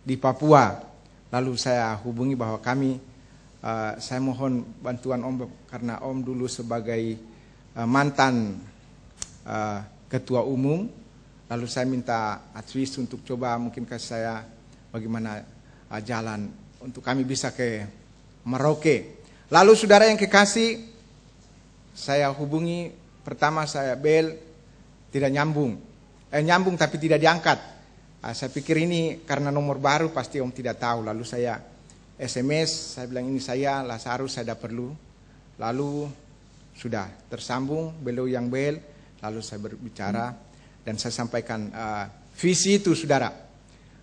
di Papua. Lalu saya hubungi bahwa saya mohon bantuan Om karena Om dulu sebagai mantan ketua umum. Lalu saya minta advice untuk coba mungkin kasih saya bagaimana jalan untuk kami bisa ke Merauke. Lalu saudara yang kekasih, saya hubungi, pertama saya bel, tidak nyambung. Nyambung tapi tidak diangkat. Saya pikir ini karena nomor baru pasti Om tidak tahu. Lalu saya SMS, saya bilang ini saya Lazarus, saya tidak perlu. Lalu sudah tersambung, beliau yang bel, lalu saya berbicara dan saya sampaikan visi itu saudara.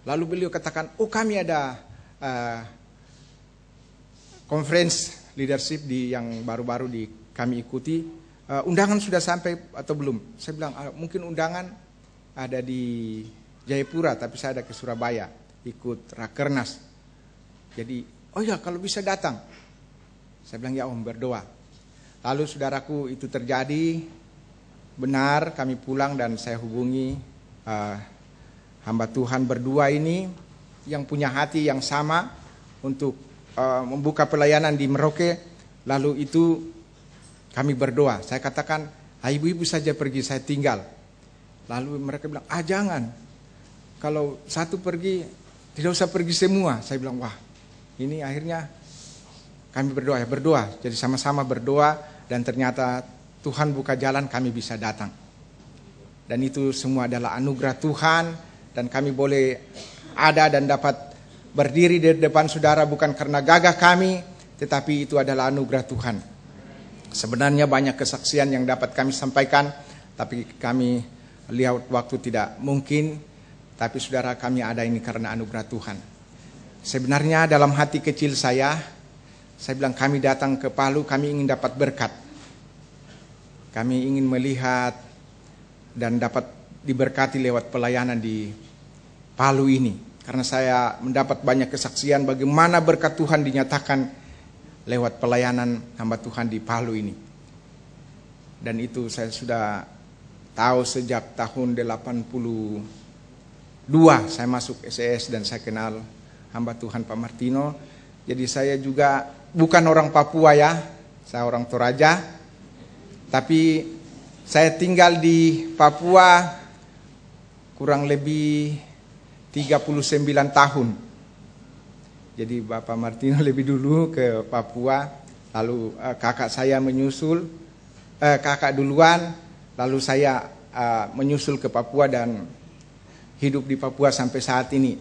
Lalu beliau katakan, oh kami ada conference leadership yang baru-baru kami ikuti. Undangan sudah sampai atau belum? Saya bilang mungkin undangan ada di Jayapura, tapi saya ada ke Surabaya ikut Rakernas. Jadi, oh ya kalau bisa datang. Saya bilang ya Om, berdoa. Lalu saudaraku itu terjadi, benar kami pulang dan saya hubungi hamba Tuhan berdua ini yang punya hati yang sama untuk membuka pelayanan di Merauke. Lalu itu kami berdoa. Saya katakan, ibu-ibu saja pergi, saya tinggal. Lalu mereka bilang, jangan. Kalau satu pergi, tidak usah pergi semua. Saya bilang, wah ini akhirnya kami berdoa. Jadi sama-sama berdoa dan ternyata Tuhan buka jalan, kami bisa datang. Dan itu semua adalah anugerah Tuhan. Dan kami boleh ada dan dapat berdiri di depan saudara bukan karena gagah kami, tetapi itu adalah anugerah Tuhan. Sebenarnya banyak kesaksian yang dapat kami sampaikan, tapi kami lihat waktu tidak mungkin. Tapi saudara, kami ada ini karena anugerah Tuhan. Sebenarnya dalam hati kecil saya bilang kami datang ke Palu, kami ingin dapat berkat. Kami ingin melihat dan dapat diberkati lewat pelayanan di Palu ini. Karena saya mendapat banyak kesaksian bagaimana berkat Tuhan dinyatakan lewat pelayanan hamba Tuhan di Palu ini. Dan itu saya sudah tahu sejak tahun 82 saya masuk SES dan saya kenal hamba Tuhan Pak Martino. Jadi saya juga bukan orang Papua ya, saya orang Toraja. Tapi saya tinggal di Papua kurang lebih 39 tahun. Jadi Bapak Martino lebih dulu ke Papua, lalu kakak saya menyusul, kakak duluan, lalu saya menyusul ke Papua dan hidup di Papua sampai saat ini.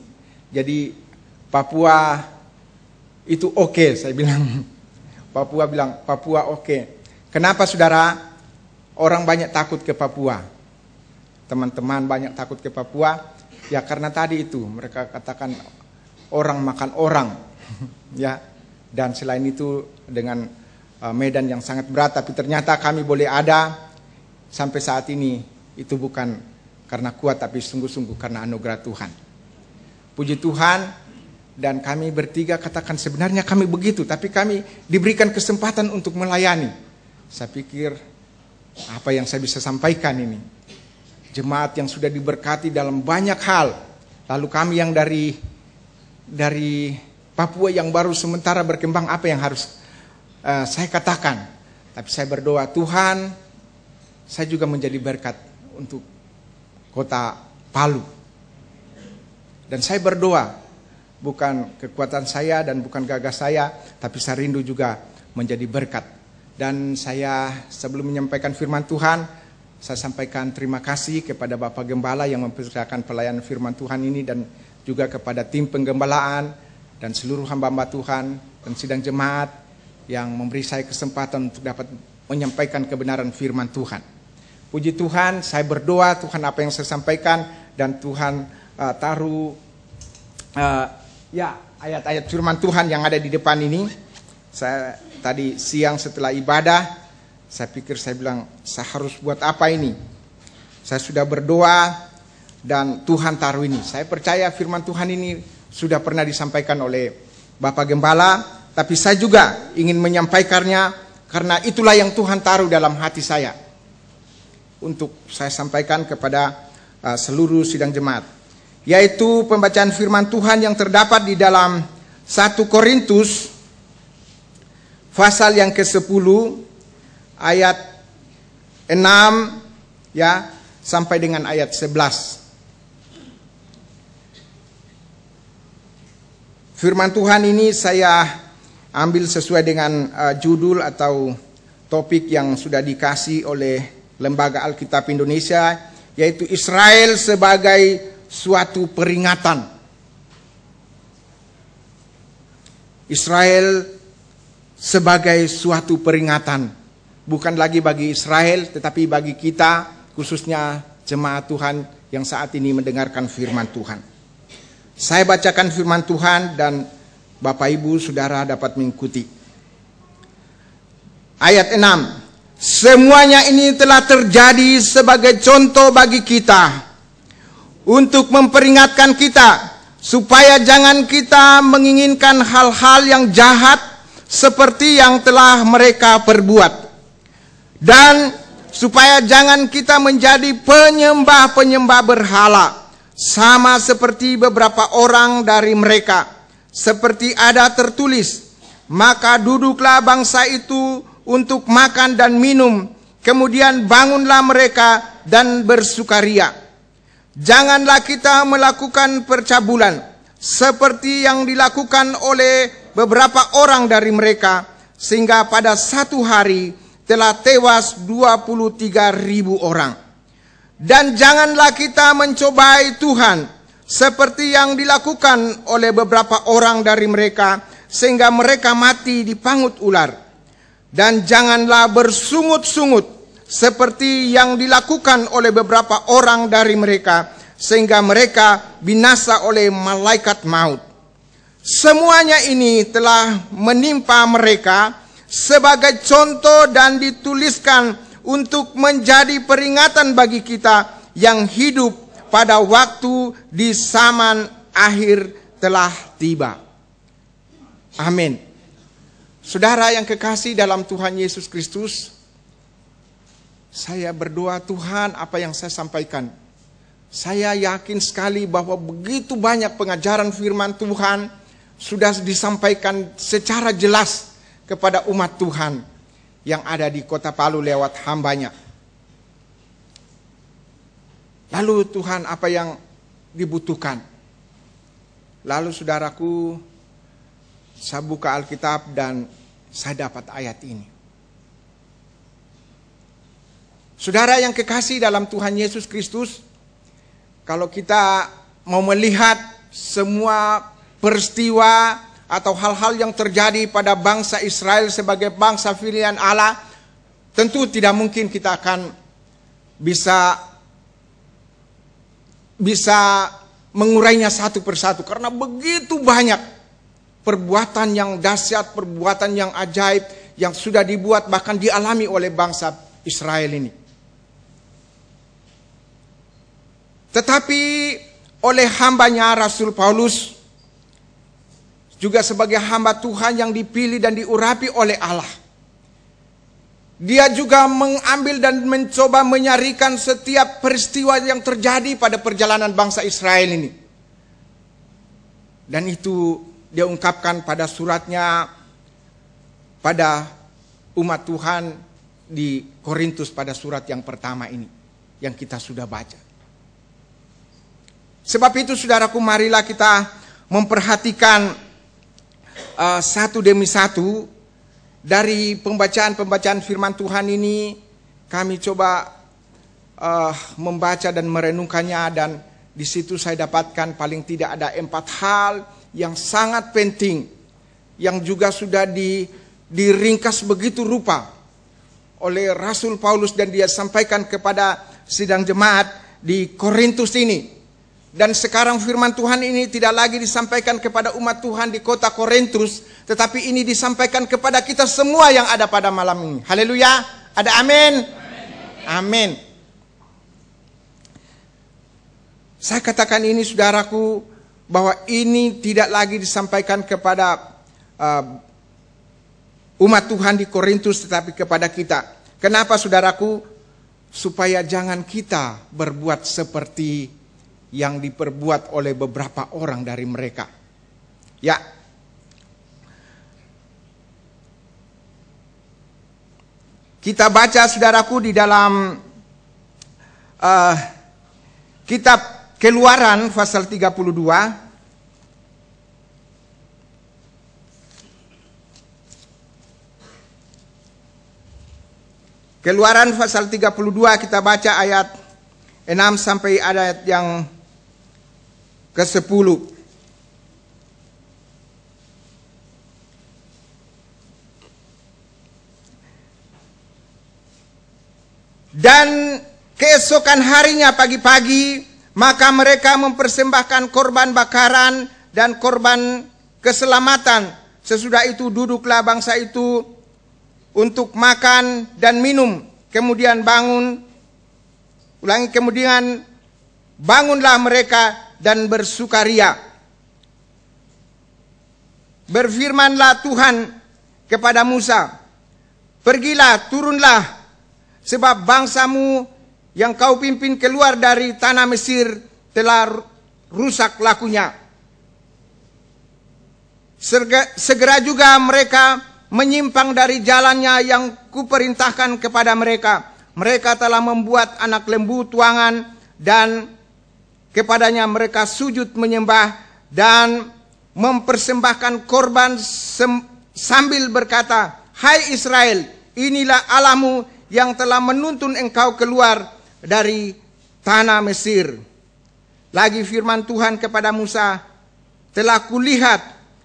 Jadi Papua itu oke, saya bilang. Papua bilang, Papua oke. Kenapa saudara? Orang banyak takut ke Papua. Teman-teman banyak takut ke Papua. Ya karena tadi itu mereka katakan orang makan orang, ya. Dan selain itu dengan medan yang sangat berat, tapi ternyata kami boleh ada sampai saat ini itu bukan karena kuat, tapi sungguh-sungguh karena anugerah Tuhan. Puji Tuhan, dan kami bertiga katakan sebenarnya kami begitu, tapi kami diberikan kesempatan untuk melayani. Saya pikir apa yang saya bisa sampaikan ini, jemaat yang sudah diberkati dalam banyak hal. Lalu kami yang dari Papua yang baru sementara berkembang, apa yang harus saya katakan. Tapi saya berdoa, Tuhan, saya juga menjadi berkat untuk kota Palu. Dan saya berdoa, bukan kekuatan saya dan bukan gagah saya, tapi saya rindu juga menjadi berkat. Dan saya sebelum menyampaikan firman Tuhan, saya sampaikan terima kasih kepada Bapak Gembala yang mempersiapkan pelayanan firman Tuhan ini, dan juga kepada tim penggembalaan dan seluruh hamba-hamba Tuhan dan sidang jemaat yang memberi saya kesempatan untuk dapat menyampaikan kebenaran firman Tuhan. Puji Tuhan, saya berdoa Tuhan apa yang saya sampaikan dan Tuhan taruh ayat-ayat firman Tuhan yang ada di depan ini. Saya tadi siang setelah ibadah, saya bilang saya harus buat apa ini. Saya sudah berdoa dan Tuhan taruh ini. Saya percaya firman Tuhan ini sudah pernah disampaikan oleh Bapak Gembala, tapi saya juga ingin menyampaikannya karena itulah yang Tuhan taruh dalam hati saya untuk saya sampaikan kepada seluruh sidang jemaat. yaitu pembacaan firman Tuhan yang terdapat di dalam 1 Korintus pasal yang ke-10 ayat 6 ya sampai dengan ayat 11. Firman Tuhan ini saya ambil sesuai dengan judul atau topik yang sudah dikasih oleh Lembaga Alkitab Indonesia, yaitu Israel sebagai suatu peringatan. Israel sebagai suatu peringatan. Bukan lagi bagi Israel, tetapi bagi kita, khususnya jemaat Tuhan yang saat ini mendengarkan firman Tuhan. Saya bacakan firman Tuhan dan Bapak Ibu Saudara dapat mengikuti. Ayat 6. Semuanya ini telah terjadi sebagai contoh bagi kita, untuk memperingatkan kita, supaya jangan kita menginginkan hal-hal yang jahat seperti yang telah mereka perbuat. Dan supaya jangan kita menjadi penyembah-penyembah berhala, sama seperti beberapa orang dari mereka. Seperti ada tertulis, maka duduklah bangsa itu untuk makan dan minum, kemudian bangunlah mereka dan bersukaria. Janganlah kita melakukan percabulan, seperti yang dilakukan oleh beberapa orang dari mereka, sehingga pada satu hari telah tewas 23.000 orang. Dan janganlah kita mencobai Tuhan, seperti yang dilakukan oleh beberapa orang dari mereka, sehingga mereka mati dipangut ular. Dan janganlah bersungut-sungut, seperti yang dilakukan oleh beberapa orang dari mereka, sehingga mereka binasa oleh malaikat maut. Semuanya ini telah menimpa mereka sebagai contoh dan dituliskan untuk menjadi peringatan bagi kita yang hidup pada waktu di zaman akhir telah tiba. Amin. Saudara yang kekasih dalam Tuhan Yesus Kristus, saya berdoa, Tuhan, apa yang saya sampaikan, saya yakin sekali bahwa begitu banyak pengajaran firman Tuhan sudah disampaikan secara jelas kepada umat Tuhan yang ada di Kota Palu lewat hambanya. Lalu Tuhan, apa yang dibutuhkan? Lalu saudaraku, saya buka Alkitab dan saya dapat ayat ini. Saudara yang kekasih dalam Tuhan Yesus Kristus, kalau kita mau melihat semua peristiwa atau hal-hal yang terjadi pada bangsa Israel sebagai bangsa pilihan Allah, tentu tidak mungkin kita akan bisa mengurainya satu persatu, karena begitu banyak perbuatan yang dahsyat, perbuatan yang ajaib yang sudah dibuat bahkan dialami oleh bangsa Israel ini. Tetapi oleh hambanya Rasul Paulus, juga sebagai hamba Tuhan yang dipilih dan diurapi oleh Allah, dia juga mengambil dan mencoba menyarikan setiap peristiwa yang terjadi pada perjalanan bangsa Israel ini. Dan itu dia ungkapkan pada suratnya pada umat Tuhan di Korintus, pada surat yang pertama ini yang kita sudah baca. Sebab itu saudaraku, marilah kita memperhatikan satu demi satu dari pembacaan-pembacaan firman Tuhan ini. Kami coba membaca dan merenungkannya, dan di situ saya dapatkan paling tidak ada 4 hal yang sangat penting, yang juga sudah diringkas begitu rupa oleh Rasul Paulus dan dia sampaikan kepada sidang jemaat di Korintus ini. Dan sekarang firman Tuhan ini tidak lagi disampaikan kepada umat Tuhan di kota Korintus, tetapi ini disampaikan kepada kita semua yang ada pada malam ini. Haleluya. Ada amin? Amin. Saya katakan ini saudaraku, bahwa ini tidak lagi disampaikan kepada umat Tuhan di Korintus, tetapi kepada kita. Kenapa saudaraku? Supaya jangan kita berbuat seperti yang diperbuat oleh beberapa orang dari mereka. Ya. Kita baca saudaraku di dalam kitab Keluaran pasal 32. Keluaran pasal 32 kita baca ayat 6 sampai ayat yang ke-10. Dan keesokan harinya pagi-pagi, maka mereka mempersembahkan korban bakaran dan korban keselamatan. Sesudah itu duduklah bangsa itu untuk makan dan minum. Kemudian bangunlah mereka dan bersukaria. Berfirmanlah Tuhan kepada Musa, pergilah, turunlah, sebab bangsamu yang kau pimpin keluar dari tanah Mesir telah rusak lakunya. Segera juga mereka menyimpang dari jalannya yang kuperintahkan kepada mereka. Mereka telah membuat anak lembu tuangan dan kepadanya mereka sujud menyembah dan mempersembahkan korban sambil berkata, hai Israel, inilah Allahmu yang telah menuntun engkau keluar dari tanah Mesir. Lagi firman Tuhan kepada Musa, telah kulihat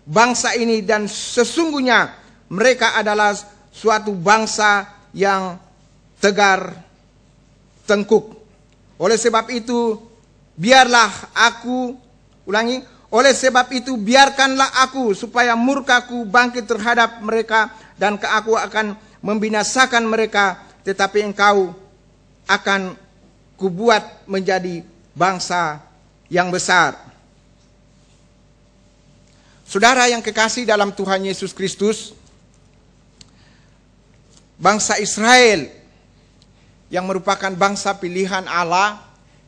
bangsa ini dan sesungguhnya mereka adalah suatu bangsa yang tegar tengkuk. Oleh sebab itu, biarkanlah aku supaya murkaku bangkit terhadap mereka dan aku akan membinasakan mereka, tetapi engkau akan kubuat menjadi bangsa yang besar. Saudara yang kekasih dalam Tuhan Yesus Kristus, bangsa Israel yang merupakan bangsa pilihan Allah,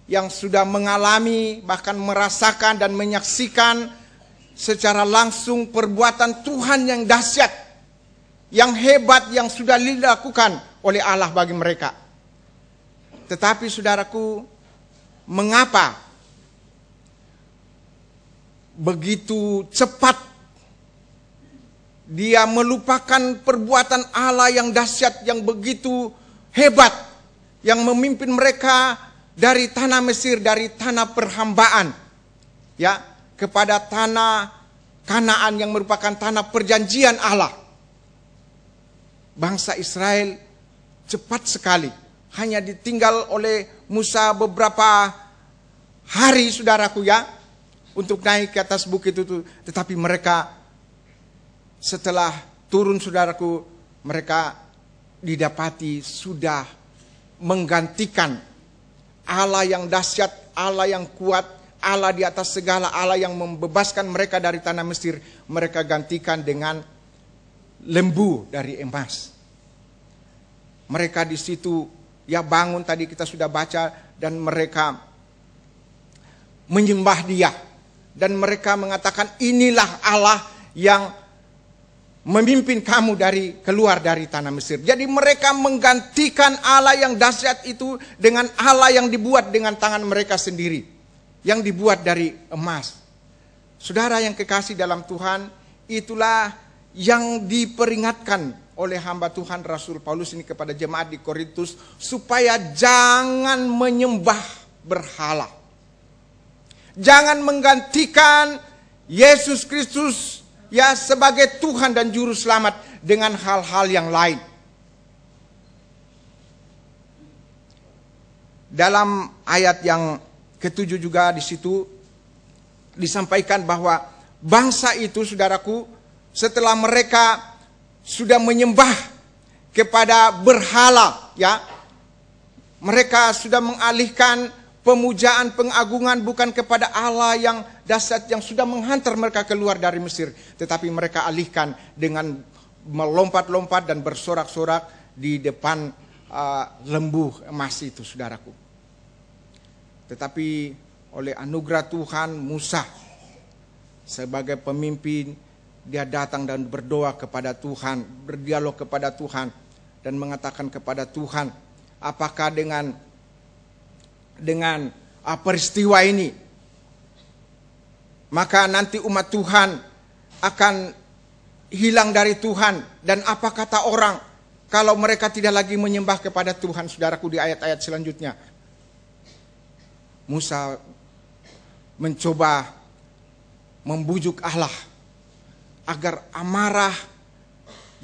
yang sudah mengalami bahkan merasakan dan menyaksikan secara langsung perbuatan Tuhan yang dahsyat, yang hebat, yang sudah dilakukan oleh Allah bagi mereka. Tetapi saudaraku, mengapa begitu cepat dia melupakan perbuatan Allah yang dahsyat, yang begitu hebat, yang memimpin mereka dari tanah Mesir, dari tanah perhambaan, ya, kepada tanah Kanaan yang merupakan tanah perjanjian Allah. Bangsa Israel cepat sekali, hanya ditinggal oleh Musa beberapa hari, saudaraku ya, untuk naik ke atas bukit itu. Tetapi mereka setelah turun, saudaraku, mereka didapati sudah menggantikan Allah yang dahsyat, Allah yang kuat, Allah di atas segala, Allah yang membebaskan mereka dari tanah Mesir. Mereka gantikan dengan lembu dari emas. Mereka di situ ya bangun, tadi kita sudah baca, dan mereka menyembah Dia, dan mereka mengatakan, inilah Allah yang memimpin kamu keluar dari tanah Mesir. Jadi mereka menggantikan Allah yang dahsyat itu dengan Allah yang dibuat dengan tangan mereka sendiri, yang dibuat dari emas. Saudara yang kekasih dalam Tuhan, itulah yang diperingatkan oleh hamba Tuhan Rasul Paulus ini kepada jemaat di Korintus, supaya jangan menyembah berhala. Jangan menggantikan Yesus Kristus ya sebagai Tuhan dan Juru Selamat dengan hal-hal yang lain. Dalam ayat yang ke-7 juga di situ disampaikan bahwa bangsa itu, saudaraku, setelah mereka sudah menyembah kepada berhala, ya, mereka sudah mengalihkan pemujaan, pengagungan bukan kepada Allah yang dahsyat yang sudah menghantar mereka keluar dari Mesir, tetapi mereka alihkan dengan melompat-lompat dan bersorak-sorak di depan lembu emas itu, saudaraku. Tetapi oleh anugerah Tuhan, Musa sebagai pemimpin, dia datang dan berdoa kepada Tuhan, berdialog kepada Tuhan, dan mengatakan kepada Tuhan, apakah dengan peristiwa ini, maka nanti umat Tuhan akan hilang dari Tuhan, dan apa kata orang kalau mereka tidak lagi menyembah kepada Tuhan. Saudaraku, di ayat-ayat selanjutnya Musa mencoba membujuk Allah agar amarah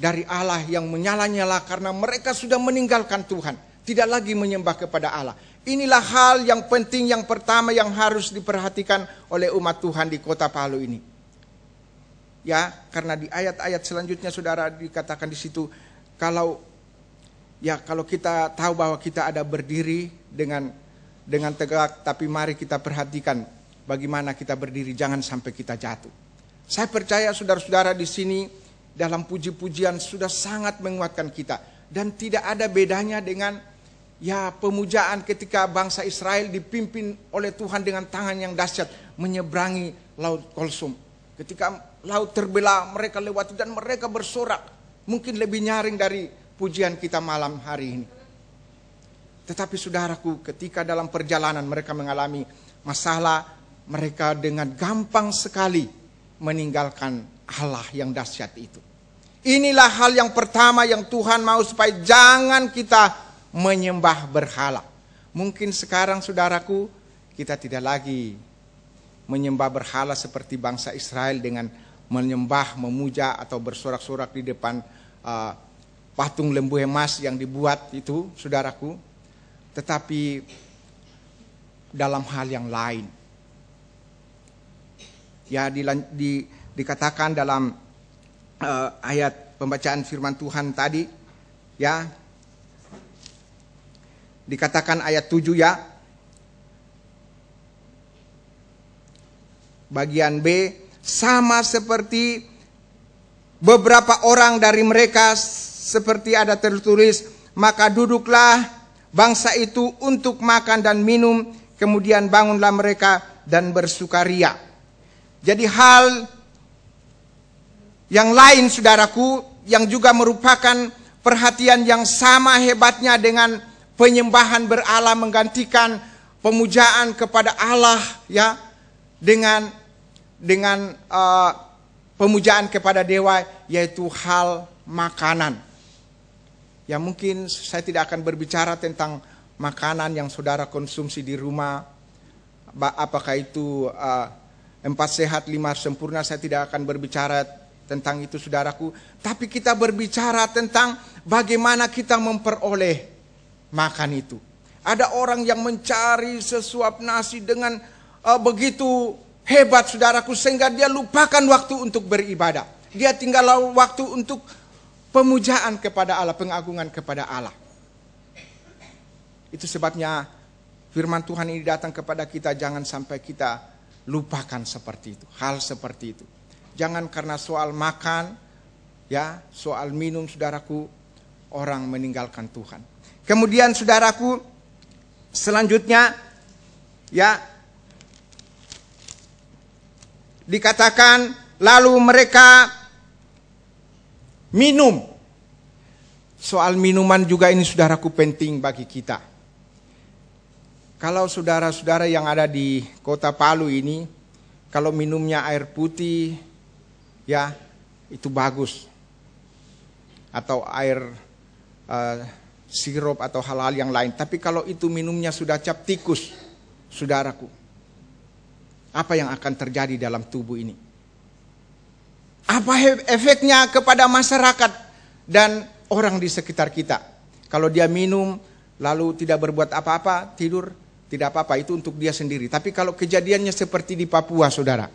dari Allah yang menyala-nyala karena mereka sudah meninggalkan Tuhan, tidak lagi menyembah kepada Allah. Inilah hal yang penting, yang pertama yang harus diperhatikan oleh umat Tuhan di kota Palu ini. Ya, karena di ayat-ayat selanjutnya saudara dikatakan di situ, kalau kita tahu bahwa kita ada berdiri dengan tegak, tapi mari kita perhatikan bagaimana kita berdiri, jangan sampai kita jatuh. Saya percaya saudara-saudara di sini dalam puji-pujian sudah sangat menguatkan kita, dan tidak ada bedanya dengan pemujaan ketika bangsa Israel dipimpin oleh Tuhan dengan tangan yang dahsyat menyeberangi laut Kolsum. Ketika laut terbelah, mereka lewati dan mereka bersorak, mungkin lebih nyaring dari pujian kita malam hari ini. Tetapi saudaraku, ketika dalam perjalanan mereka mengalami masalah, mereka dengan gampang sekali meninggalkan Allah yang dahsyat itu. Inilah hal yang pertama yang Tuhan mau, supaya jangan kita menyembah berhala. Mungkin sekarang saudaraku, kita tidak lagi menyembah berhala seperti bangsa Israel dengan menyembah, memuja atau bersorak-sorak di depan patung lembu emas yang dibuat itu, saudaraku. Tetapi dalam hal yang lain, ya dikatakan dalam ayat pembacaan firman Tuhan tadi, ya dikatakan ayat 7 ya, bagian B, sama seperti beberapa orang dari mereka, seperti ada tertulis, maka duduklah bangsa itu untuk makan dan minum, kemudian bangunlah mereka dan bersukaria. Jadi hal yang lain saudaraku, yang juga merupakan perhatian yang sama hebatnya dengan penyembahan berhala, menggantikan pemujaan kepada Allah ya dengan pemujaan kepada dewa, yaitu hal makanan. Ya mungkin saya tidak akan berbicara tentang makanan yang saudara konsumsi di rumah, apakah itu 4 sehat 5 sempurna, saya tidak akan berbicara tentang itu saudaraku. Tapi kita berbicara tentang bagaimana kita memperoleh makan itu. Ada orang yang mencari sesuap nasi dengan begitu hebat saudaraku, sehingga dia lupakan waktu untuk beribadah. Dia tinggal waktu untuk pemujaan kepada Allah, pengagungan kepada Allah. Itu sebabnya firman Tuhan ini datang kepada kita, jangan sampai kita lupakan seperti itu, hal seperti itu. Jangan karena soal makan, ya, soal minum saudaraku, orang meninggalkan Tuhan. Kemudian saudaraku, selanjutnya, ya, dikatakan lalu mereka minum. Soal minuman juga ini saudaraku penting bagi kita. Kalau saudara-saudara yang ada di kota Palu ini, kalau minumnya air putih, ya itu bagus. Atau air sirup atau hal-hal yang lain. Tapi kalau itu minumnya sudah cap tikus, saudaraku, apa yang akan terjadi dalam tubuh ini? Apa efeknya kepada masyarakat dan orang di sekitar kita? Kalau dia minum lalu tidak berbuat apa-apa, tidur, tidak apa-apa, itu untuk dia sendiri. Tapi kalau kejadiannya seperti di Papua, saudara,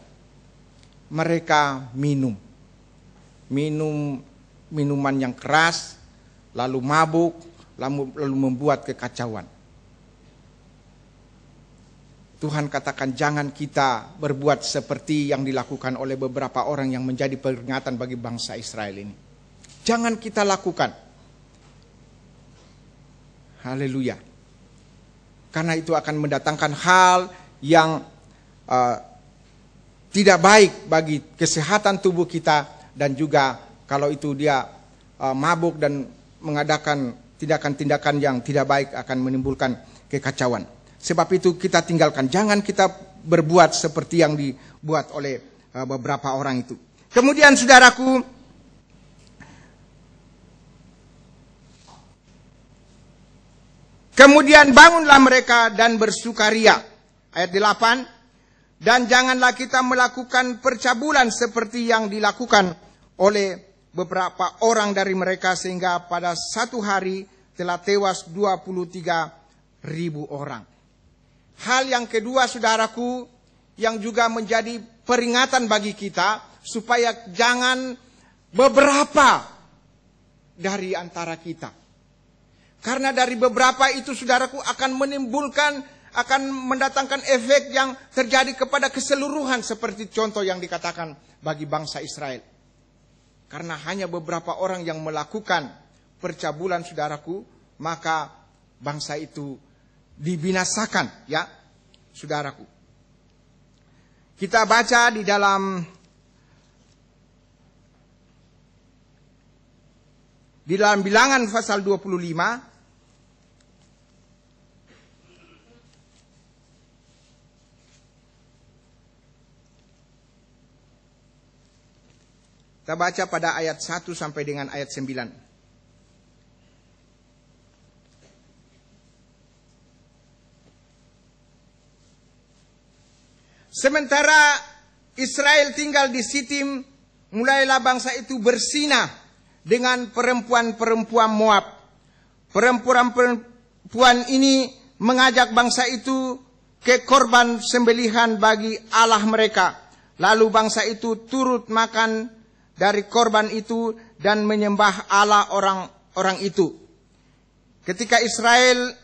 mereka minum minuman yang keras, lalu mabuk, lalu membuat kekacauan. Tuhan katakan jangan kita berbuat seperti yang dilakukan oleh beberapa orang yang menjadi peringatan bagi bangsa Israel ini. Jangan kita lakukan. Haleluya. Karena itu akan mendatangkan hal yang tidak baik bagi kesehatan tubuh kita, dan juga kalau itu dia mabuk dan mengadakan tindakan-tindakan yang tidak baik akan menimbulkan kekacauan. Sebab itu kita tinggalkan, jangan kita berbuat seperti yang dibuat oleh beberapa orang itu. Kemudian saudaraku, kemudian bangunlah mereka dan bersukaria. Ayat 8, dan janganlah kita melakukan percabulan seperti yang dilakukan oleh beberapa orang dari mereka, sehingga pada satu hari telah tewas 23.000 orang. Hal yang kedua saudaraku, yang juga menjadi peringatan bagi kita, supaya jangan beberapa dari antara kita. Karena dari beberapa itu saudaraku akan menimbulkan, akan mendatangkan efek yang terjadi kepada keseluruhan, seperti contoh yang dikatakan bagi bangsa Israel. Karena hanya beberapa orang yang melakukan percabulan saudaraku, maka bangsa itu dibinasakan, ya saudaraku. Kita baca di dalam Bilangan pasal 25. Kita baca pada ayat 1 sampai dengan ayat 9. Sementara Israel tinggal di Sitim, mulailah bangsa itu bersinah dengan perempuan-perempuan Moab. Perempuan-perempuan ini mengajak bangsa itu ke korban sembelihan bagi Allah mereka. Lalu bangsa itu turut makan dari korban itu dan menyembah Allah orang-orang itu. Ketika Israel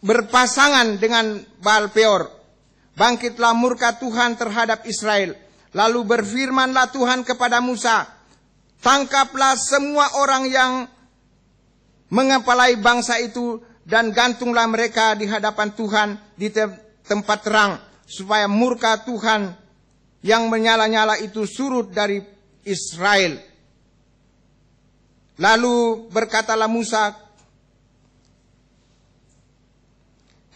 berpasangan dengan Baal Peor, bangkitlah murka Tuhan terhadap Israel. Lalu berfirmanlah Tuhan kepada Musa, tangkaplah semua orang yang mengepalai bangsa itu dan gantunglah mereka di hadapan Tuhan di tempat terang, supaya murka Tuhan yang menyala-nyala itu surut dari Israel. Lalu berkatalah Musa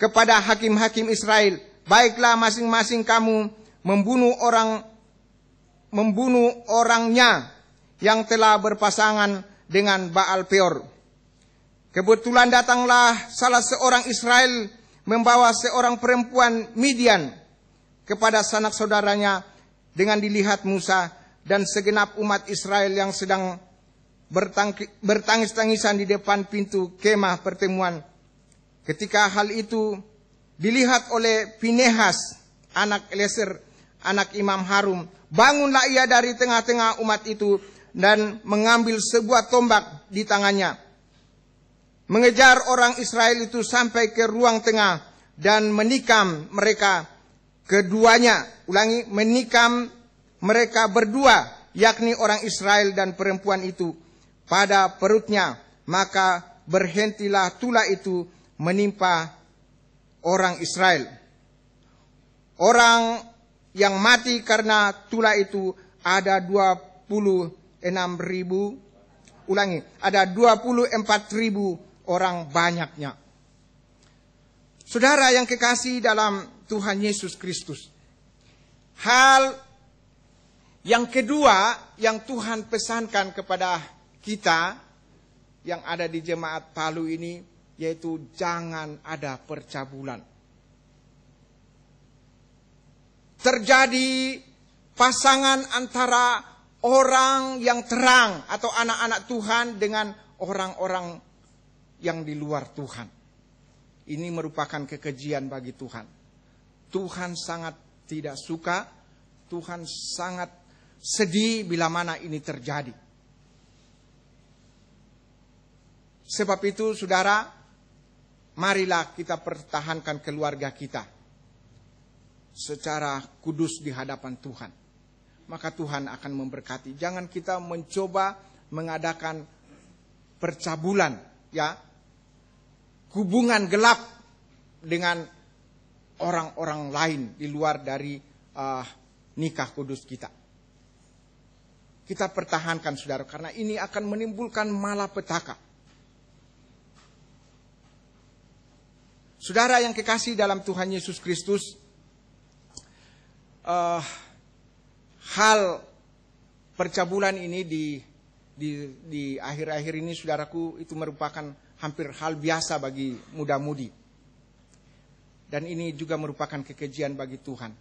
kepada hakim-hakim Israel, baiklah masing-masing kamu membunuh orangnya yang telah berpasangan dengan Baal Peor. Kebetulan datanglah salah seorang Israel membawa seorang perempuan Midian kepada sanak saudaranya dengan dilihat Musa dan segenap umat Israel yang sedang bertangis-tangisan di depan pintu kemah pertemuan. Ketika hal itu dilihat oleh Pinehas, anak Eleazar, anak Imam Harun, bangunlah ia dari tengah-tengah umat itu dan mengambil sebuah tombak di tangannya, mengejar orang Israel itu sampai ke ruang tengah dan menikam mereka keduanya. Ulangi, menikam mereka berdua, yakni orang Israel dan perempuan itu pada perutnya. Maka berhentilah tulah itu menimpa orang Israel. Orang yang mati karena tulah itu ada 26.000. Ulangi, ada 24.000 orang banyaknya. Saudara yang kekasih dalam Tuhan Yesus Kristus, hal yang kedua yang Tuhan pesankan kepada kita yang ada di jemaat Palu ini, yaitu jangan ada percabulan. Terjadi pasangan antara orang yang terang atau anak-anak Tuhan dengan orang-orang yang di luar Tuhan. Ini merupakan kekejian bagi Tuhan. Tuhan sangat tidak suka, Tuhan sangat sedih bila mana ini terjadi. Sebab itu saudara, marilah kita pertahankan keluarga kita secara kudus di hadapan Tuhan. Maka Tuhan akan memberkati. Jangan kita mencoba mengadakan percabulan, ya, hubungan gelap dengan orang-orang lain di luar dari nikah kudus kita. Kita pertahankan saudara, karena ini akan menimbulkan malapetaka. Saudara yang kekasih dalam Tuhan Yesus Kristus, hal percabulan ini di akhir-akhir ini saudaraku itu merupakan hampir hal biasa bagi muda-mudi. Dan ini juga merupakan kekejian bagi Tuhan.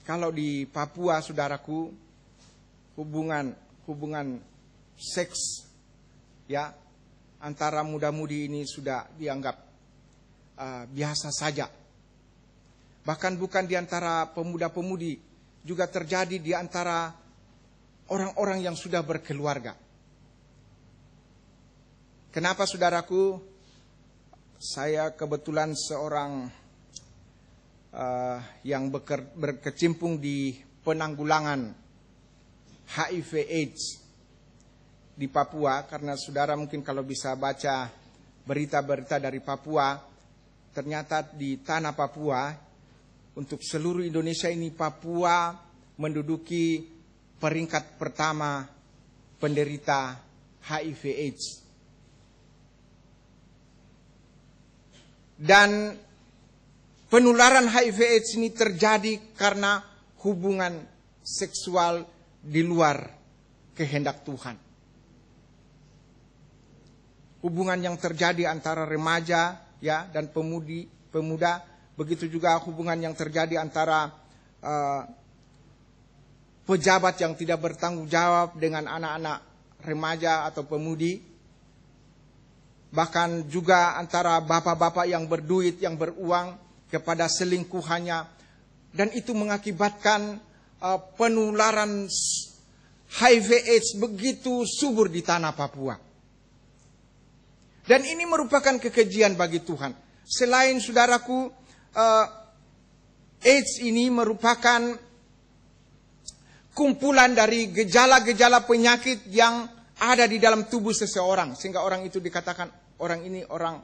Kalau di Papua saudaraku, hubungan seks ya antara muda-mudi ini sudah dianggap biasa saja. Bahkan bukan di antara pemuda-pemudi, juga terjadi di antara orang-orang yang sudah berkeluarga. Kenapa saudaraku? Saya kebetulan seorang yang berkecimpung di penanggulangan HIV AIDS di Papua. Karena saudara mungkin kalau bisa baca berita-berita dari Papua, ternyata di tanah Papua, untuk seluruh Indonesia ini Papua menduduki peringkat pertama penderita HIV AIDS. Dan penularan HIV AIDS ini terjadi karena hubungan seksual di luar kehendak Tuhan. Hubungan yang terjadi antara remaja ya dan pemuda, begitu juga hubungan yang terjadi antara pejabat yang tidak bertanggung jawab dengan anak-anak remaja atau pemudi. Bahkan juga antara bapak-bapak yang berduit, yang beruang kepada selingkuhannya. Dan itu mengakibatkan penularan HIV AIDS begitu subur di tanah Papua. Dan ini merupakan kekejian bagi Tuhan. Selain saudaraku, AIDS ini merupakan kumpulan dari gejala-gejala penyakit yang ada di dalam tubuh seseorang. Sehingga orang itu dikatakan orang ini orang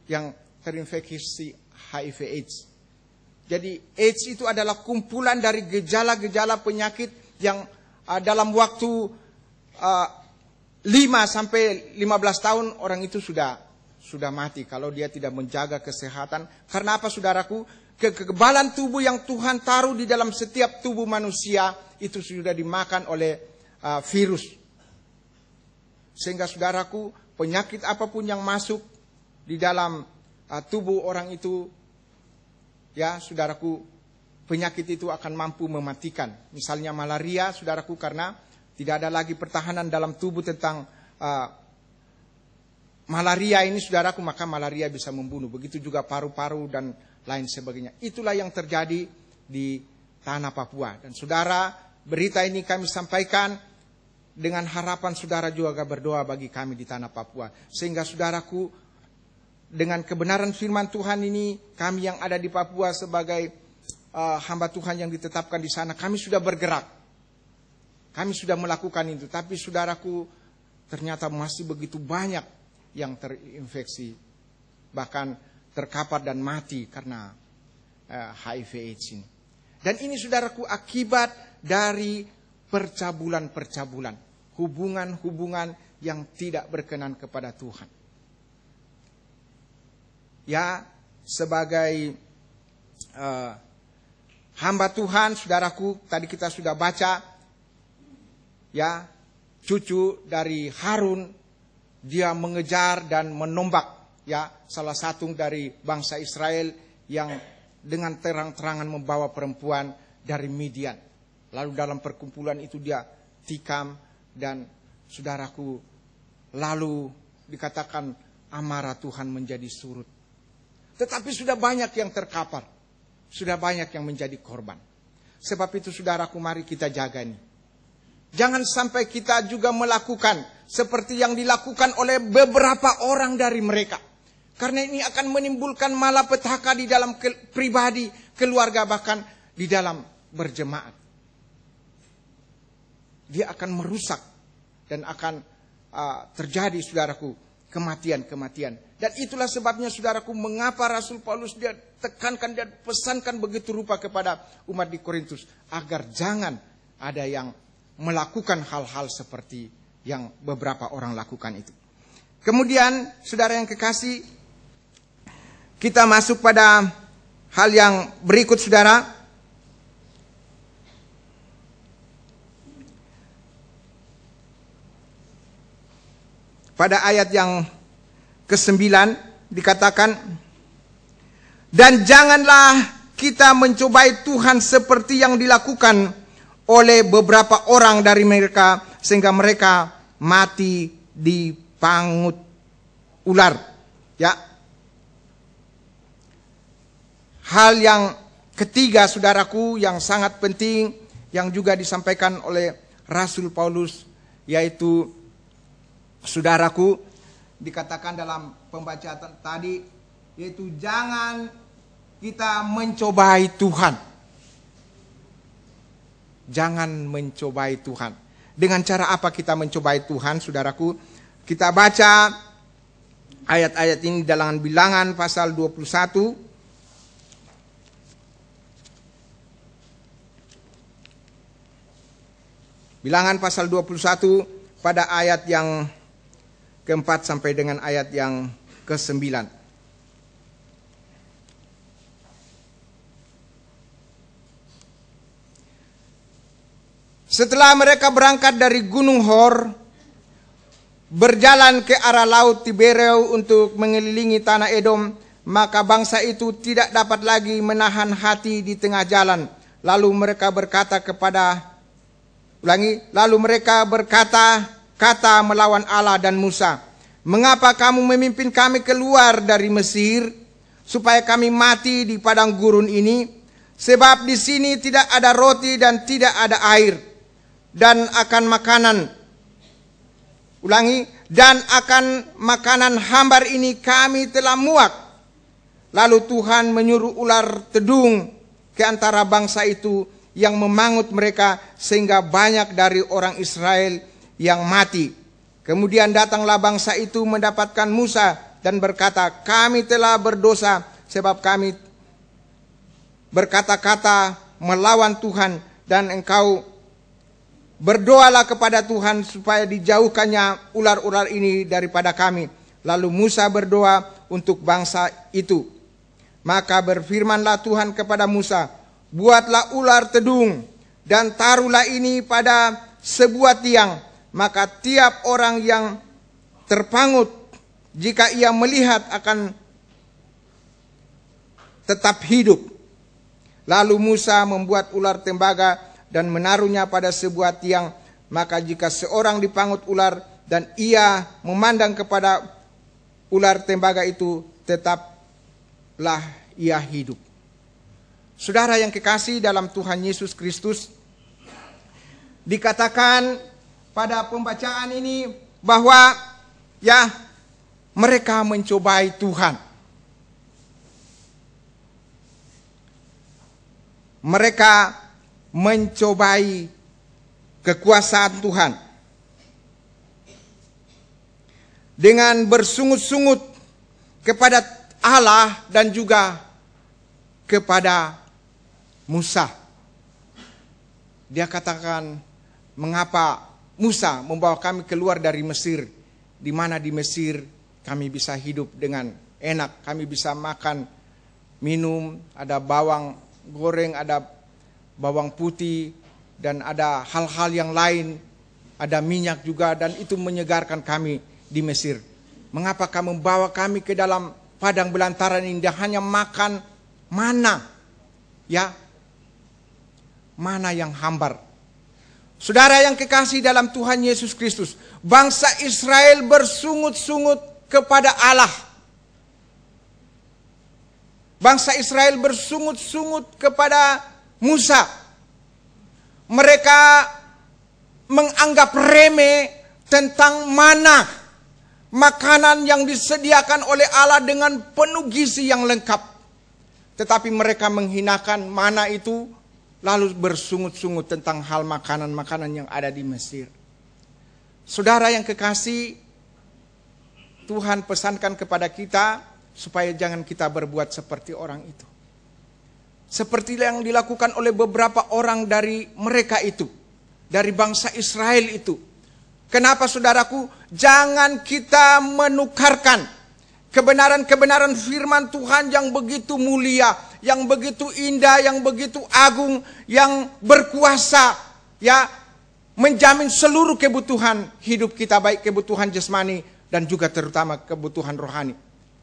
yang terinfeksi HIV AIDS. Jadi AIDS itu adalah kumpulan dari gejala-gejala penyakit yang dalam waktu 5 sampai 15 tahun orang itu sudah mati kalau dia tidak menjaga kesehatan. Karena apa saudaraku? Kekebalan tubuh yang Tuhan taruh di dalam setiap tubuh manusia itu sudah dimakan oleh virus. Sehingga saudaraku, penyakit apapun yang masuk di dalam tubuh orang itu, ya saudaraku, penyakit itu akan mampu mematikan. Misalnya malaria, saudaraku, karena tidak ada lagi pertahanan dalam tubuh tentang malaria ini, saudaraku, maka malaria bisa membunuh. Begitu juga paru-paru dan lain sebagainya. Itulah yang terjadi di tanah Papua. Dan saudara, berita ini kami sampaikan dengan harapan saudara juga berdoa bagi kami di tanah Papua. Sehingga saudaraku, dengan kebenaran firman Tuhan ini, kami yang ada di Papua sebagai hamba Tuhan yang ditetapkan di sana, kami sudah bergerak. Kami sudah melakukan itu. Tapi saudaraku, ternyata masih begitu banyak yang terinfeksi. Bahkan terkapar dan mati karena HIV AIDS ini. Dan ini saudaraku akibat dari percabulan-percabulan, hubungan-hubungan yang tidak berkenan kepada Tuhan. Ya, sebagai hamba Tuhan, saudaraku, tadi kita sudah baca, ya, cucu dari Harun, dia mengejar dan menombak, ya, salah satu dari bangsa Israel yang dengan terang-terangan membawa perempuan dari Midian. Lalu dalam perkumpulan itu dia tikam dan saudaraku, lalu dikatakan amarah Tuhan menjadi surut. Tetapi sudah banyak yang terkapar, sudah banyak yang menjadi korban. Sebab itu saudaraku, mari kita jaga ini. Jangan sampai kita juga melakukan seperti yang dilakukan oleh beberapa orang dari mereka. Karena ini akan menimbulkan malapetaka di dalam pribadi, keluarga, bahkan di dalam berjemaat. Dia akan merusak dan akan terjadi saudaraku kematian-kematian. Dan itulah sebabnya saudaraku, mengapa Rasul Paulus dia tekankan dan pesankan begitu rupa kepada umat di Korintus. Agar jangan ada yang melakukan hal-hal seperti yang beberapa orang lakukan itu. Kemudian saudara yang kekasih, kita masuk pada hal yang berikut saudara. Pada ayat yang ke-9 dikatakan, dan janganlah kita mencobai Tuhan seperti yang dilakukan oleh beberapa orang dari mereka, sehingga mereka mati dipangut ular. Ya. Hal yang ketiga saudaraku yang sangat penting yang juga disampaikan oleh Rasul Paulus, yaitu saudaraku, dikatakan dalam pembacaan tadi, yaitu jangan kita mencobai Tuhan. Jangan mencobai Tuhan. Dengan cara apa kita mencobai Tuhan, saudaraku? Kita baca ayat-ayat ini dalam Bilangan pasal 21. Bilangan pasal 21 pada ayat yang ke-4 sampai dengan ayat yang ke-9. Setelah mereka berangkat dari Gunung Hor, berjalan ke arah Laut Tibereu untuk mengelilingi tanah Edom, maka bangsa itu tidak dapat lagi menahan hati di tengah jalan. Lalu mereka berkata kata melawan Allah dan Musa, mengapa kamu memimpin kami keluar dari Mesir, supaya kami mati di padang gurun ini? Sebab di sini tidak ada roti dan tidak ada air, dan akan makanan hambar ini kami telah muak. Lalu Tuhan menyuruh ular tedung ke antara bangsa itu yang memangut mereka, sehingga banyak dari orang Israel yang mati. Kemudian datanglah bangsa itu mendapatkan Musa dan berkata, kami telah berdosa sebab kami berkata-kata melawan Tuhan, dan engkau berdoalah kepada Tuhan supaya dijauhkannya ular-ular ini daripada kami. Lalu Musa berdoa untuk bangsa itu. Maka berfirmanlah Tuhan kepada Musa, buatlah ular tedung dan taruhlah ini pada sebuah tiang. Maka tiap orang yang terpangut, jika ia melihat, akan tetap hidup. Lalu Musa membuat ular tembaga dan menaruhnya pada sebuah tiang. Maka jika seorang dipangut ular dan ia memandang kepada ular tembaga itu, tetaplah ia hidup. Saudara yang kekasih dalam Tuhan Yesus Kristus, dikatakan pada pembacaan ini bahwa mereka mencobai Tuhan. Mereka mencobai kekuasaan Tuhan dengan bersungut-sungut kepada Allah dan juga kepada Musa. Dia katakan, mengapa Musa membawa kami keluar dari Mesir, di mana di Mesir kami bisa hidup dengan enak, kami bisa makan, minum, ada bawang goreng, ada bawang putih, dan ada hal-hal yang lain, ada minyak juga, dan itu menyegarkan kami di Mesir. Mengapa kamu membawa kami ke dalam padang belantaran ini dan hanya makan mana? Mana yang hambar. Saudara yang kekasih dalam Tuhan Yesus Kristus, bangsa Israel bersungut-sungut kepada Allah. Bangsa Israel bersungut-sungut kepada Musa. Mereka menganggap remeh tentang mana, makanan yang disediakan oleh Allah dengan penuh gizi yang lengkap. Tetapi mereka menghinakan mana itu, lalu bersungut-sungut tentang hal makanan-makanan yang ada di Mesir. Saudara yang kekasih, Tuhan pesankan kepada kita supaya jangan kita berbuat seperti orang itu. Seperti yang dilakukan oleh beberapa orang dari mereka itu, dari bangsa Israel itu. Kenapa saudaraku? Jangan kita menukarkan kebenaran-kebenaran firman Tuhan yang begitu mulia, yang begitu indah, yang begitu agung, yang berkuasa, ya, menjamin seluruh kebutuhan hidup kita, baik kebutuhan jasmani dan juga terutama kebutuhan rohani.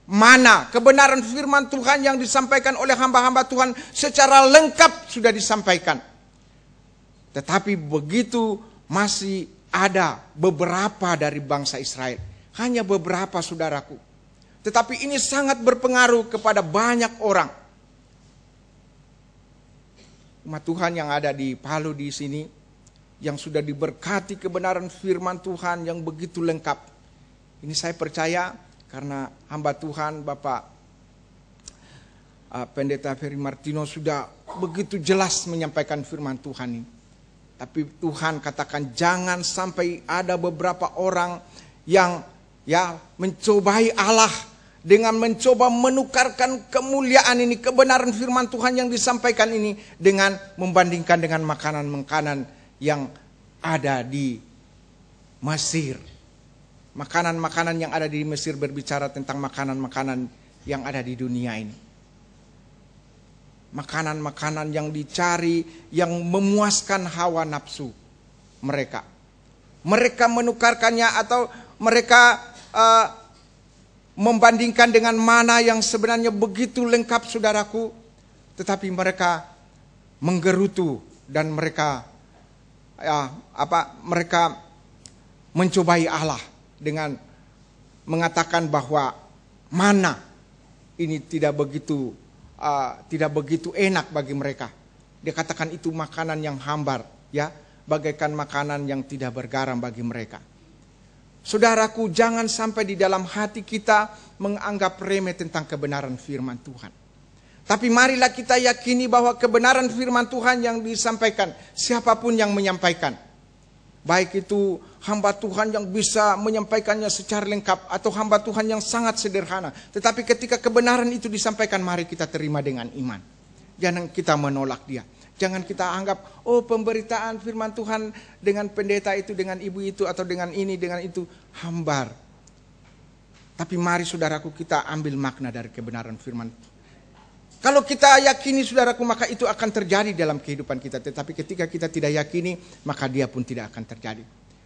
Mana kebenaran firman Tuhan yang disampaikan oleh hamba-hamba Tuhan secara lengkap sudah disampaikan. Tetapi begitu masih ada beberapa dari bangsa Israel. Hanya beberapa saudaraku. Tetapi ini sangat berpengaruh kepada banyak orang. Umat Tuhan yang ada di Palu di sini, yang sudah diberkati kebenaran firman Tuhan yang begitu lengkap. Ini saya percaya karena hamba Tuhan Bapak Pendeta Ferry Martino sudah begitu jelas menyampaikan firman Tuhan ini. Tapi Tuhan katakan jangan sampai ada beberapa orang yang mencobai Allah dengan mencoba menukarkan kemuliaan ini, kebenaran firman Tuhan yang disampaikan ini dengan membandingkan dengan makanan-makanan yang ada di Mesir. Makanan-makanan yang ada di Mesir berbicara tentang makanan-makanan yang ada di dunia ini. Makanan-makanan yang dicari, yang memuaskan hawa nafsu mereka. Mereka menukarkannya atau mereka membandingkan dengan mana yang sebenarnya begitu lengkap saudaraku. Tetapi mereka menggerutu dan mereka mereka mencobai Allah dengan mengatakan bahwa mana ini tidak begitu enak bagi mereka. Dia katakan itu makanan yang hambar, ya, bagaikan makanan yang tidak bergaram bagi mereka. Saudaraku, jangan sampai di dalam hati kita menganggap remeh tentang kebenaran firman Tuhan. Tapi marilah kita yakini bahwa kebenaran firman Tuhan yang disampaikan, siapapun yang menyampaikan, baik itu hamba Tuhan yang bisa menyampaikannya secara lengkap atau hamba Tuhan yang sangat sederhana. Tetapi ketika kebenaran itu disampaikan, mari kita terima dengan iman. Jangan kita menolak dia. Jangan kita anggap, oh pemberitaan firman Tuhan dengan pendeta itu, dengan ibu itu, atau dengan ini, dengan itu, hambar. Tapi mari saudaraku kita ambil makna dari kebenaran firman. Kalau kita yakini saudaraku, maka itu akan terjadi dalam kehidupan kita. Tetapi ketika kita tidak yakini, maka dia pun tidak akan terjadi.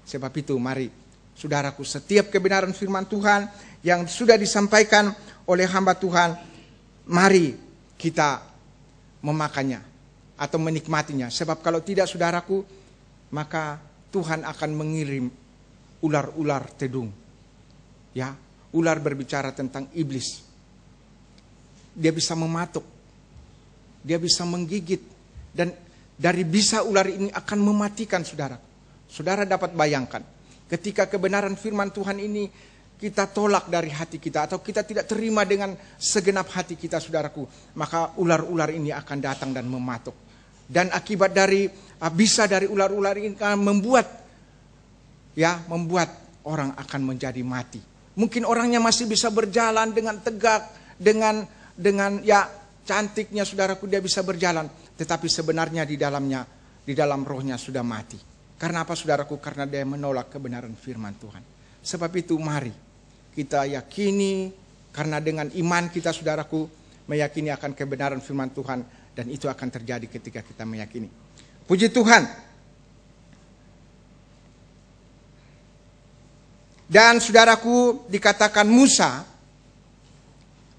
Sebab itu mari saudaraku, setiap kebenaran firman Tuhan yang sudah disampaikan oleh hamba Tuhan, mari kita memakannya atau menikmatinya. Sebab kalau tidak saudaraku, maka Tuhan akan mengirim ular-ular tedung. Ya, ular berbicara tentang iblis. Dia bisa mematuk, dia bisa menggigit, dan dari bisa ular ini akan mematikan saudara. Saudara dapat bayangkan, ketika kebenaran firman Tuhan ini kita tolak dari hati kita, atau kita tidak terima dengan segenap hati kita saudaraku, maka ular-ular ini akan datang dan mematuk. Dan akibat dari bisa dari ular-ular ini akan membuat orang akan menjadi mati. Mungkin orangnya masih bisa berjalan dengan tegak, dengan cantiknya saudaraku dia bisa berjalan, tetapi sebenarnya di dalam rohnya sudah mati. Karena apa saudaraku? Karena dia menolak kebenaran firman Tuhan. Sebab itu mari kita yakini, karena dengan iman kita saudaraku meyakini akan kebenaran firman Tuhan, dan itu akan terjadi ketika kita meyakini. Puji Tuhan. Dan saudaraku, dikatakan Musa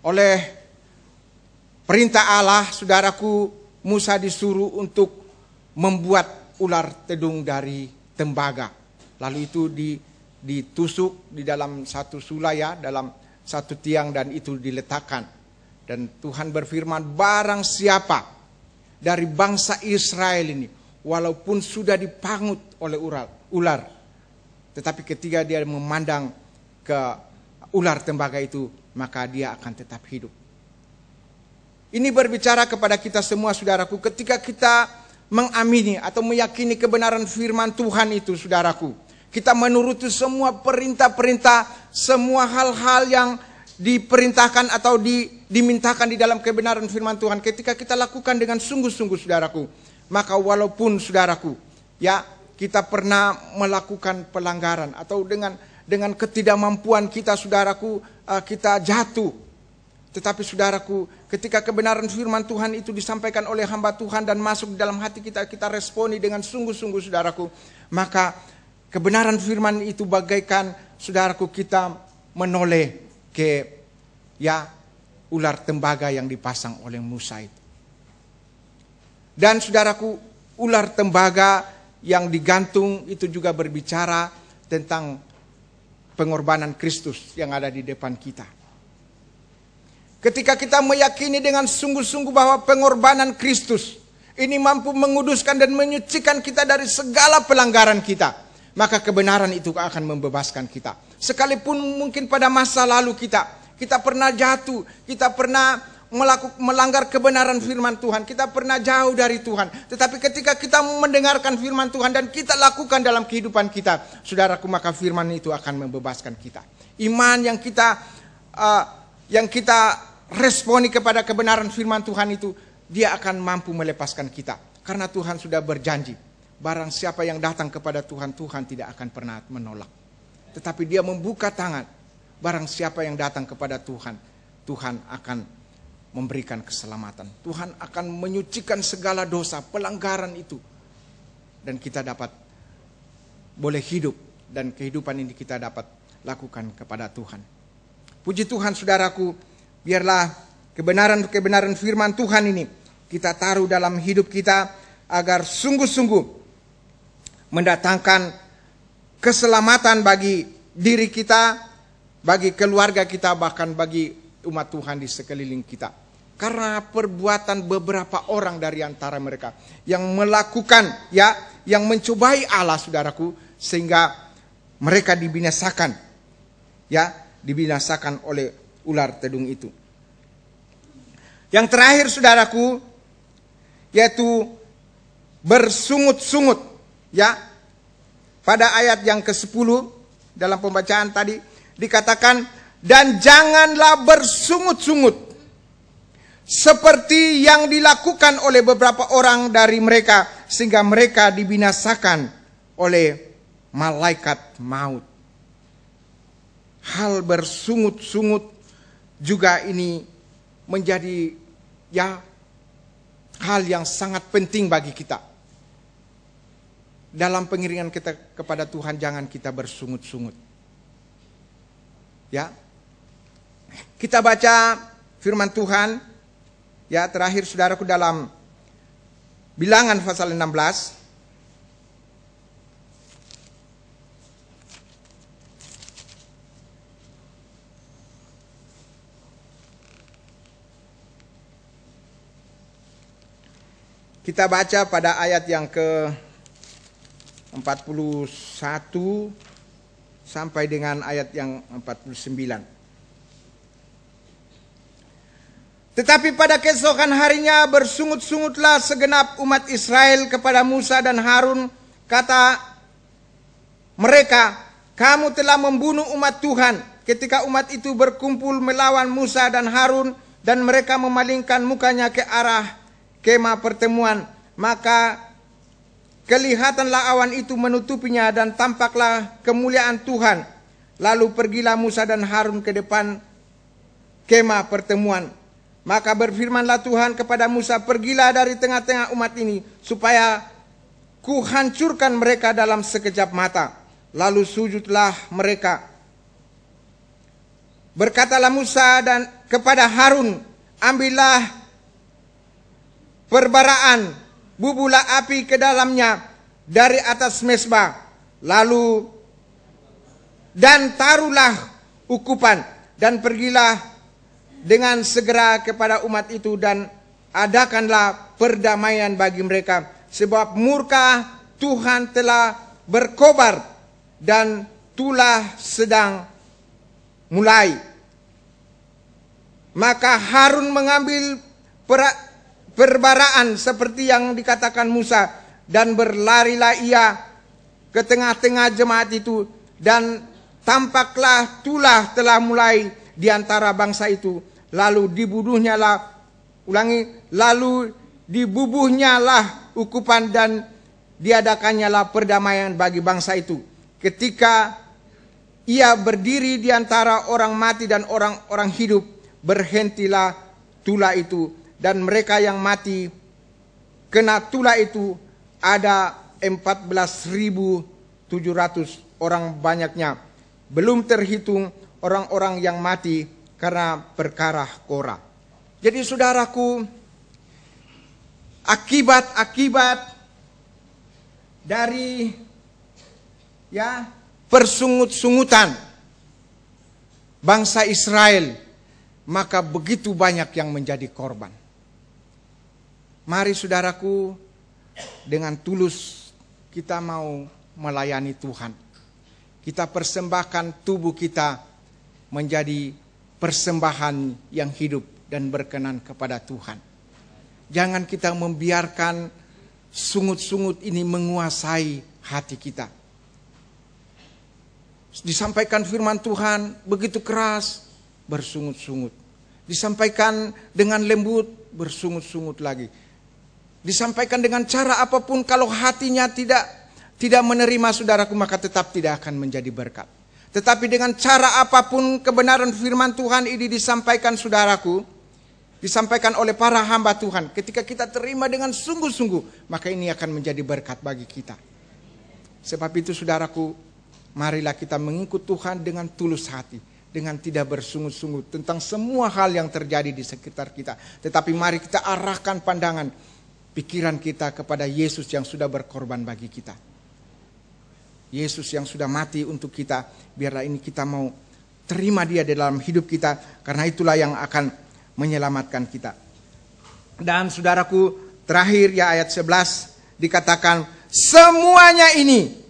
oleh perintah Allah, saudaraku, Musa disuruh untuk membuat ular tedung dari tembaga. Lalu itu ditusuk di dalam satu sulaya, dalam satu tiang, dan itu diletakkan. Dan Tuhan berfirman, barang siapa dari bangsa Israel ini, walaupun sudah dipangut oleh ular, tetapi ketika dia memandang ke ular tembaga itu, maka dia akan tetap hidup. Ini berbicara kepada kita semua saudaraku, ketika kita mengamini atau meyakini kebenaran firman Tuhan itu saudaraku, Kita menuruti semua perintah-perintah, semua hal-hal yang diperintahkan atau dimintakan di dalam kebenaran firman Tuhan. Ketika kita lakukan dengan sungguh-sungguh, saudaraku, maka walaupun, saudaraku, ya, kita pernah melakukan pelanggaran atau dengan ketidakmampuan kita, saudaraku, kita jatuh. Tetapi saudaraku, ketika kebenaran firman Tuhan itu disampaikan oleh hamba Tuhan dan masuk di dalam hati kita, kita responi dengan sungguh-sungguh, saudaraku, maka kebenaran firman itu bagaikan, saudaraku, kita menoleh ke, ya, ular tembaga yang dipasang oleh Musa itu. Dan saudaraku, ular tembaga yang digantung itu juga berbicara tentang pengorbanan Kristus yang ada di depan kita. Ketika kita meyakini dengan sungguh-sungguh bahwa pengorbanan Kristus ini mampu menguduskan dan menyucikan kita dari segala pelanggaran kita, maka kebenaran itu akan membebaskan kita. Sekalipun mungkin pada masa lalu kita pernah jatuh, kita pernah melanggar kebenaran firman Tuhan, kita pernah jauh dari Tuhan. Tetapi ketika kita mendengarkan firman Tuhan dan kita lakukan dalam kehidupan kita, saudaraku, maka firman itu akan membebaskan kita. Iman yang kita responi kepada kebenaran firman Tuhan itu, dia akan mampu melepaskan kita. Karena Tuhan sudah berjanji, barang siapa yang datang kepada Tuhan, Tuhan tidak akan pernah menolak. Tetapi dia membuka tangan, barang siapa yang datang kepada Tuhan, Tuhan akan memberikan keselamatan. Tuhan akan menyucikan segala dosa, pelanggaran itu. Dan kita dapat boleh hidup, dan kehidupan ini kita dapat lakukan kepada Tuhan. Puji Tuhan, saudaraku, biarlah kebenaran firman Tuhan ini kita taruh dalam hidup kita agar sungguh-sungguh mendatangkan keselamatan bagi diri kita, bagi keluarga kita, bahkan bagi umat Tuhan di sekeliling kita. Karena perbuatan beberapa orang dari antara mereka yang melakukan, ya, yang mencobai Allah, saudaraku, sehingga mereka dibinasakan, ya, dibinasakan oleh ular tedung itu. Yang terakhir, saudaraku, yaitu bersungut-sungut, ya. Pada ayat yang ke-10 dalam pembacaan tadi dikatakan, dan janganlah bersungut-sungut seperti yang dilakukan oleh beberapa orang dari mereka, sehingga mereka dibinasakan oleh malaikat maut. Hal bersungut-sungut juga ini menjadi, ya, hal yang sangat penting bagi kita. Dalam pengiringan kita kepada Tuhan, jangan kita bersungut-sungut. Ya. Kita baca firman Tuhan, ya, terakhir, saudaraku, dalam Bilangan pasal 16. Kita baca pada ayat yang ke-41 sampai dengan ayat yang 49. Tetapi pada keesokan harinya bersungut-sungutlah segenap umat Israel kepada Musa dan Harun. Kata mereka, kamu telah membunuh umat Tuhan. Ketika umat itu berkumpul melawan Musa dan Harun, dan mereka memalingkan mukanya ke arah kemah pertemuan, maka kelihatanlah awan itu menutupinya dan tampaklah kemuliaan Tuhan. Lalu pergilah Musa dan Harun ke depan kemah pertemuan. Maka berfirmanlah Tuhan kepada Musa, pergilah dari tengah-tengah umat ini, supaya ku hancurkan mereka dalam sekejap mata. Lalu sujudlah mereka. Berkatalah Musa dan kepada Harun, ambillah perbaraan, bubulah api ke dalamnya dari atas mezbah, lalu dan taruhlah ukupan, dan pergilah dengan segera kepada umat itu, dan adakanlah perdamaian bagi mereka, sebab murka Tuhan telah berkobar dan tulah sedang mulai. Maka Harun mengambil perbaraan seperti yang dikatakan Musa, dan berlarilah ia ke tengah-tengah jemaat itu, dan tampaklah tulah telah mulai di antara bangsa itu. Lalu dibubuhnyalah ukupan dan diadakannyalah perdamaian bagi bangsa itu. Ketika ia berdiri di antara orang mati dan orang-orang hidup, berhentilah tulah itu, dan mereka yang mati kena tulah itu ada 14.700 orang banyaknya, belum terhitung orang-orang yang mati karena perkara Korah. Jadi saudaraku, akibat dari persungut-sungutan bangsa Israel, maka begitu banyak yang menjadi korban. Mari saudaraku, dengan tulus kita mau melayani Tuhan. Kita persembahkan tubuh kita menjadi persembahan yang hidup dan berkenan kepada Tuhan. Jangan kita membiarkan sungut-sungut ini menguasai hati kita. Disampaikan firman Tuhan begitu keras, bersungut-sungut. Disampaikan dengan lembut, bersungut-sungut lagi. Disampaikan dengan cara apapun, kalau hatinya tidak menerima saudaraku, maka tetap tidak akan menjadi berkat. Tetapi dengan cara apapun kebenaran firman Tuhan ini disampaikan saudaraku, disampaikan oleh para hamba Tuhan, ketika kita terima dengan sungguh-sungguh, maka ini akan menjadi berkat bagi kita. Sebab itu saudaraku, marilah kita mengikut Tuhan dengan tulus hati, dengan tidak bersungut-sungut tentang semua hal yang terjadi di sekitar kita. Tetapi mari kita arahkan pandangan pikiran kita kepada Yesus yang sudah berkorban bagi kita. Yesus yang sudah mati untuk kita. Biarlah ini kita mau terima dia di dalam hidup kita, karena itulah yang akan menyelamatkan kita. Dan saudaraku, terakhir ayat 11 dikatakan, semuanya ini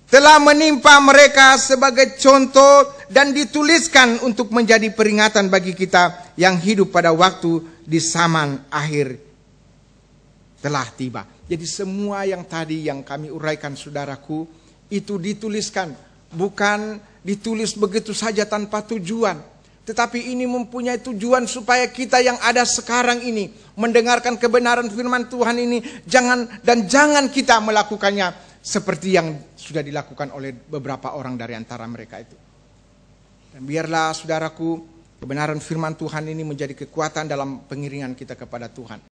telah menimpa mereka sebagai contoh dan dituliskan untuk menjadi peringatan bagi kita yang hidup pada waktu di zaman akhir telah tiba. Jadi semua yang tadi yang kami uraikan saudaraku, itu dituliskan. Bukan ditulis begitu saja tanpa tujuan. Tetapi ini mempunyai tujuan supaya kita yang ada sekarang ini mendengarkan kebenaran firman Tuhan ini, jangan kita melakukannya seperti yang sudah dilakukan oleh beberapa orang dari antara mereka itu. Dan biarlah saudaraku, kebenaran firman Tuhan ini menjadi kekuatan dalam pengiringan kita kepada Tuhan.